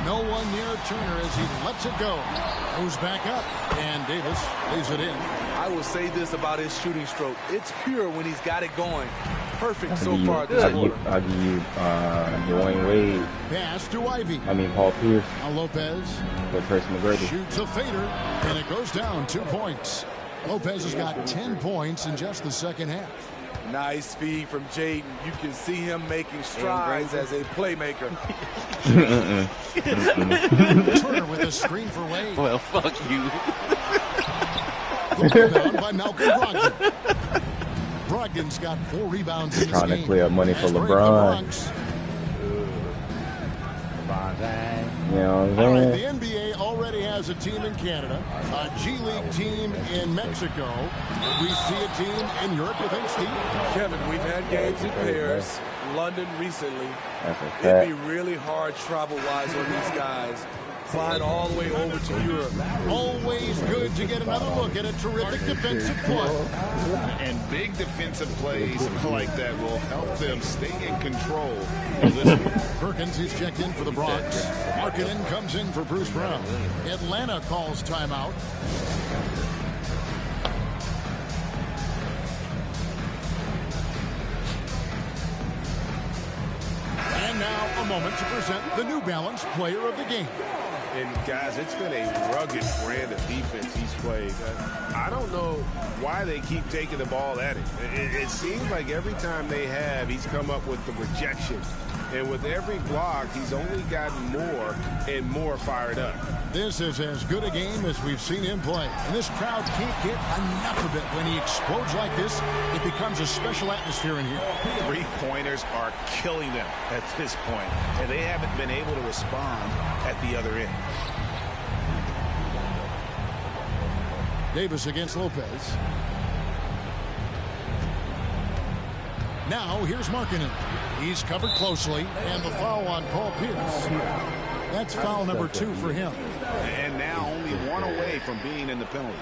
Speaker 1: No one near Turner as he lets it go. Goes back up. And Davis lays it in.
Speaker 3: I will say this about his shooting stroke. It's pure when he's got it going. perfect so far this quarter.
Speaker 5: I'll give you Dwayne Wade.
Speaker 1: Pass to Ivy.
Speaker 5: Paul Pierce.
Speaker 1: Now Lopez
Speaker 5: For Tracy McGrady.
Speaker 1: shoots a fader, and it goes down 2 points. Lopez has got 10 points in just the second half.
Speaker 3: Nice feed from Jaden. You can see him making strides as a playmaker.
Speaker 1: Turner with a screen for Wade.
Speaker 6: Well, fuck you.
Speaker 1: The rebound by Malcolm Brogdon. Brogdon's got 4 rebounds in this
Speaker 5: Trying
Speaker 1: game.
Speaker 5: to clear money for
Speaker 1: As break
Speaker 5: LeBron. You know what I'm
Speaker 1: All right,
Speaker 5: saying?
Speaker 1: the NBA already has a team in Canada, a G League team in Mexico. We see a team in Europe, you think, Steve?
Speaker 3: Kevin, we've had games in Paris, London recently.
Speaker 5: That's a
Speaker 3: It'd
Speaker 5: fact.
Speaker 3: be really hard travel-wise on these guys. Flying all the way over to Europe.
Speaker 1: Always good to get another look at a terrific defensive play.
Speaker 2: And big defensive plays like that will help them stay in control of this one.
Speaker 1: Perkins is checked in for the Bronx. Markkanen comes in for Bruce Brown. Atlanta calls timeout. And now a moment to present the New Balance Player of the Game.
Speaker 2: And guys, it's been a rugged brand of defense he's played. I don't know why they keep taking the ball at him. It seems like every time they have, he's come up with the rejection. And with every block, he's only gotten more and more fired up.
Speaker 1: This is as good a game as we've seen him play. And this crowd can't get enough of it. When he explodes like this, it becomes a special atmosphere in here.
Speaker 2: 3-pointers are killing them at this point, and they haven't been able to respond at the other end.
Speaker 1: Davis against Lopez. Now here's Markkanen. He's covered closely, and the foul on Paul Pierce. That's foul number 2 for him.
Speaker 2: And now only 1 away from being in the penalty.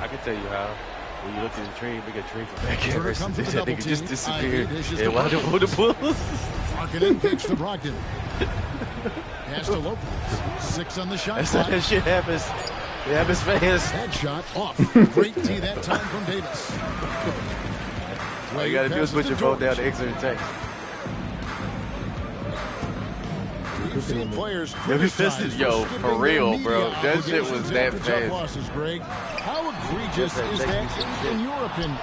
Speaker 6: I can tell you how. When you look at the train, we got train from back here.
Speaker 1: Turner comes with a
Speaker 6: That
Speaker 1: double
Speaker 6: nigga just
Speaker 1: team.
Speaker 6: disappeared.
Speaker 1: Ivy dishes
Speaker 6: And
Speaker 1: to
Speaker 6: wound up on the Bulls.
Speaker 1: Markkanen kicks to Brogdon. Pass to Lopez. 6 on the shot
Speaker 6: That's
Speaker 1: clock.
Speaker 6: how that shit happens. It happens fast.
Speaker 1: That shot off. Great tee that time from Davis.
Speaker 6: All you gotta do is put your phone down to exit and text.
Speaker 1: We've seen players
Speaker 6: Fisted, yo, for real, bro. That shit was that fast.
Speaker 1: Losses, Greg. How egregious is that in Europe? And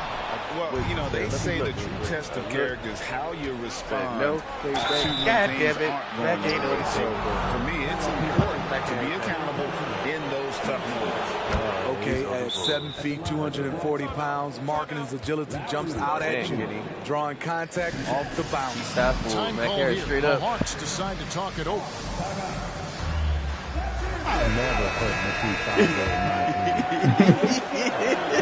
Speaker 2: well, you know, they say the true test of character is how you respond
Speaker 6: No,
Speaker 2: to
Speaker 6: God
Speaker 2: when
Speaker 6: damn
Speaker 2: things
Speaker 6: it.
Speaker 2: aren't
Speaker 6: That
Speaker 2: going
Speaker 6: ain't
Speaker 2: your way.
Speaker 6: no
Speaker 2: So for me, it's important to be accountable in those tough moments.
Speaker 3: Okay, at 7 feet, 240 pounds, Markkanen's agility jumps out at you, drawing contact off the bounce.
Speaker 1: time
Speaker 6: Back
Speaker 1: call
Speaker 6: here,
Speaker 1: here.
Speaker 6: straight
Speaker 1: The
Speaker 6: up.
Speaker 1: Hawks decide to talk it over.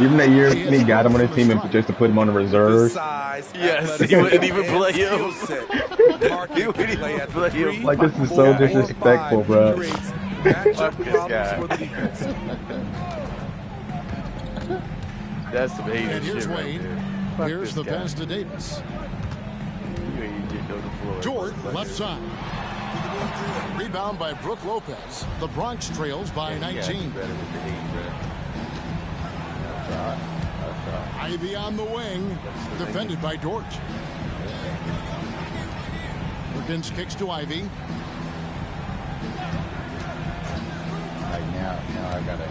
Speaker 5: Even that year he got him on his team and just to put him on the reserves.
Speaker 6: Yes, he wouldn't even play him. He wouldn't even play him.
Speaker 5: Like, this is so disrespectful, bro.
Speaker 6: Fuck this guy. That's some hater
Speaker 1: And here's
Speaker 6: shit right
Speaker 1: Wade.
Speaker 6: there. Fuck
Speaker 1: Here's
Speaker 6: this
Speaker 1: the
Speaker 6: guy.
Speaker 1: pass to Davis.
Speaker 6: You ain't getting on the floor.
Speaker 1: Jordan, left side. Rebound by Brook Lopez. The Bronx trails by 19. Ivy on the wing. Defended by Dort. Perkins kicks to Ivy.
Speaker 7: Now I got a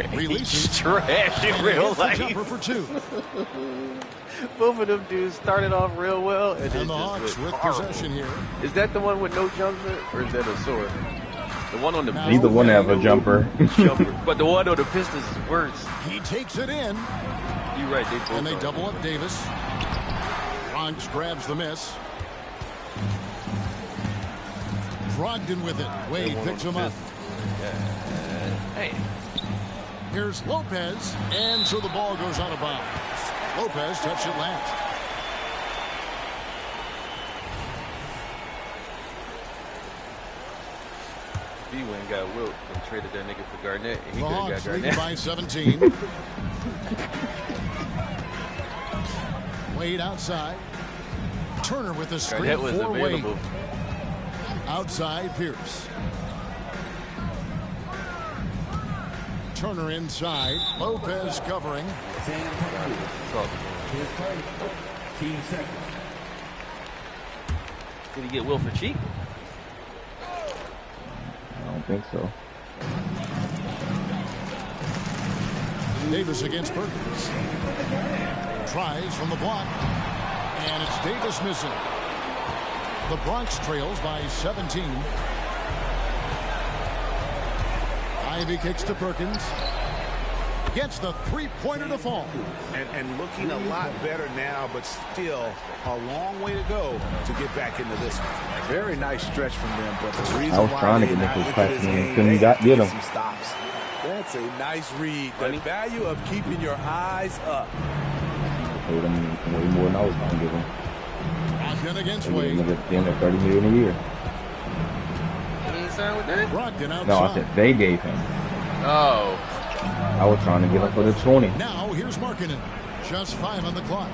Speaker 7: 8-8
Speaker 1: Releases.
Speaker 6: Trash in
Speaker 1: And
Speaker 6: real
Speaker 1: hits the
Speaker 6: life.
Speaker 1: jumper for 2.
Speaker 6: Both of them dudes started off real well, and,
Speaker 1: And the Hawks with possession here.
Speaker 6: Is that the one with no jumper, or is that a sword? The one on the
Speaker 5: Neither one have a jumper.
Speaker 6: jumper, but the one on the Pistons is worse.
Speaker 1: He takes it in.
Speaker 6: You're right, they both
Speaker 1: And they
Speaker 6: are.
Speaker 1: double up Davis. Bronx grabs the miss. Brogdon with it. Wade picks him up.
Speaker 6: Hey.
Speaker 1: Here's Lopez, and so the ball goes out of bounds. Lopez touched it last.
Speaker 6: B went got Wilt and traded that nigga for Garnett, and he
Speaker 1: The
Speaker 6: could
Speaker 1: Hawks
Speaker 6: have got
Speaker 1: lead
Speaker 6: Garnett.
Speaker 1: by 17. Wade outside. Turner with a screen
Speaker 6: Garnett was
Speaker 1: for Wade.
Speaker 6: available.
Speaker 1: Outside Pierce. Turner inside. Lopez covering.
Speaker 8: Team second.
Speaker 6: Did he get Will for cheap?
Speaker 5: I don't think so.
Speaker 1: Davis against Perkins. Tries from the block. And it's Davis missing. The Bronx trails by 17. Ivy kicks to Perkins. Gets the three-pointer to fall.
Speaker 2: And looking a lot better now, but still a long way to go to get back into this one.
Speaker 3: Very nice stretch from them, but the reason
Speaker 5: I was trying to get Nicholas Claxton and couldn't get him.
Speaker 3: Stops. That's a nice read. The value of keeping your eyes up.
Speaker 5: Paid him way more than I was going to give him.
Speaker 1: Brogdon against Wade.
Speaker 5: $30 million a year.
Speaker 6: Did he sign with that?
Speaker 1: Brogdon outside.
Speaker 5: No, I said they gave him.
Speaker 6: Oh.
Speaker 5: I was trying to get him for the 20.
Speaker 1: Now here's Markkanen. Just 5 on the clock.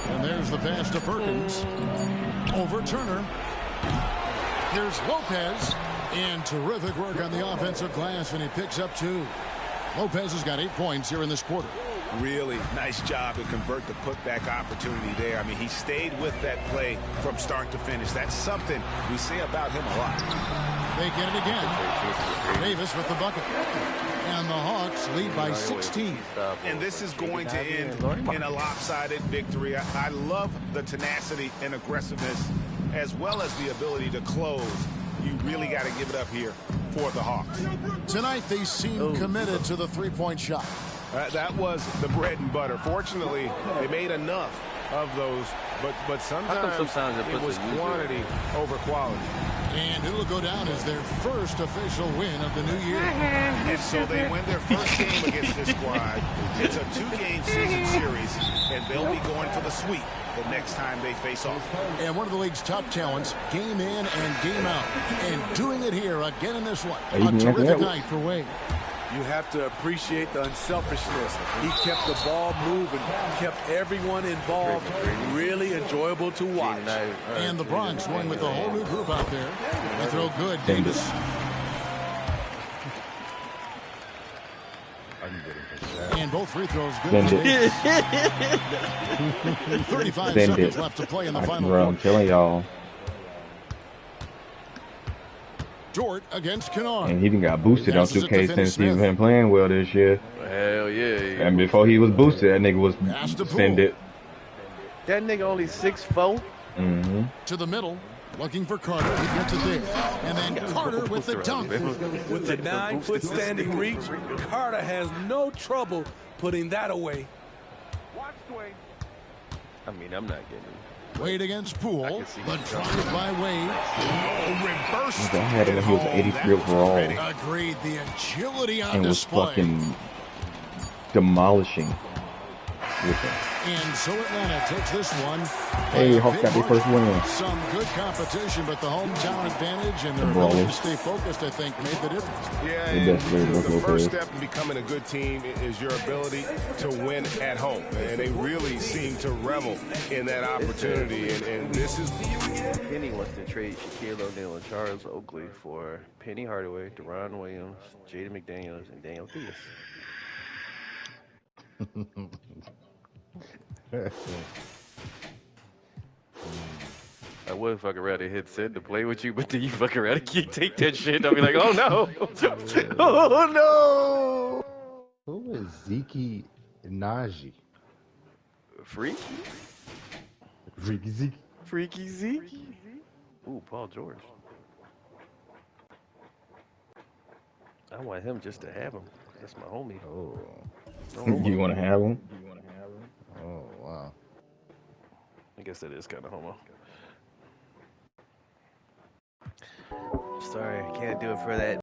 Speaker 1: And there's the pass to Perkins. Over Turner. Here's Lopez. And terrific work on the offensive glass, and he picks up 2. Lopez has got 8 points here in this quarter.
Speaker 2: Really nice job to convert the putback opportunity there. I mean, he stayed with that play from start to finish. That's something we say about him a lot.
Speaker 1: They get it again. Davis with the bucket. And the Hawks lead by 16.
Speaker 2: And this is going to end in a lopsided victory. I love the tenacity and aggressiveness, as well as the ability to close. You really got to give it up here for the Hawks.
Speaker 1: Tonight, they seem committed to the three-point shot.
Speaker 13: That was the bread and butter. Fortunately, they made enough of those, but sometimes it was quantity over quality.
Speaker 1: And it'll go down as their first official win of the new year.
Speaker 2: And so they win their first game against this squad. It's a 2-game season series, and they'll be going for the sweep the next time they face off.
Speaker 1: And one of the league's top talents, game in and game out. And doing it here again in this one. A terrific night for Wade.
Speaker 3: You have to appreciate the unselfishness. He kept the ball moving, kept everyone involved. Really enjoyable to watch.
Speaker 1: And the Bronx going with the whole new group out there. They throw good. Davis. And both free throws good. 35 seconds left to play in the final quarter.
Speaker 5: I'm telling y'all.
Speaker 1: Dort against Kennard.
Speaker 5: And he even got boosted on 2K since he's been playing well this year.
Speaker 6: Hell yeah.
Speaker 5: And before he was boosted, that nigga was extended.
Speaker 6: That nigga only 6'4".
Speaker 1: To the middle, looking for Carter. He gets it there. And then Carter with the dunk.
Speaker 3: With the 9-foot standing reach, Carter has no trouble putting that away.
Speaker 6: I mean, I'm not getting it.
Speaker 1: Wade against Poole. The drive by Wade. Reverse.
Speaker 5: I had him when he was 83 overall.
Speaker 1: Agreed. The agility on
Speaker 5: and was
Speaker 1: display.
Speaker 5: Fucking demolishing with him.
Speaker 1: And so Atlanta takes this one.
Speaker 5: Hey, Hawks got their first win.
Speaker 1: Some good competition, but the hometown advantage and their
Speaker 5: The
Speaker 1: ability to
Speaker 5: Brawlers.
Speaker 1: stay focused, I think, made the difference.
Speaker 13: Yeah, and the first step in becoming a good team is your ability to win at home. And they really seem to revel in that opportunity. And this is...
Speaker 6: Penny wants to trade Shaquille O'Neal and Charles Oakley for Penny Hardaway, Deron Williams, Jaden McDaniels, and Daniel Theus. I would fuck around and hit send to play with you, but then you fuck around and take that shit. I'll be like, oh no. Oh no.
Speaker 7: Who is Zeke Naji?
Speaker 6: Freaky?
Speaker 7: Freaky Zeke.
Speaker 6: Freaky Zeke? Ooh, Paul George. I want him just to have him. That's my homie.
Speaker 7: Oh.
Speaker 6: No
Speaker 5: You want to have him?
Speaker 7: Oh, wow.
Speaker 6: I guess that is kind of homo. Sorry, I can't do it for that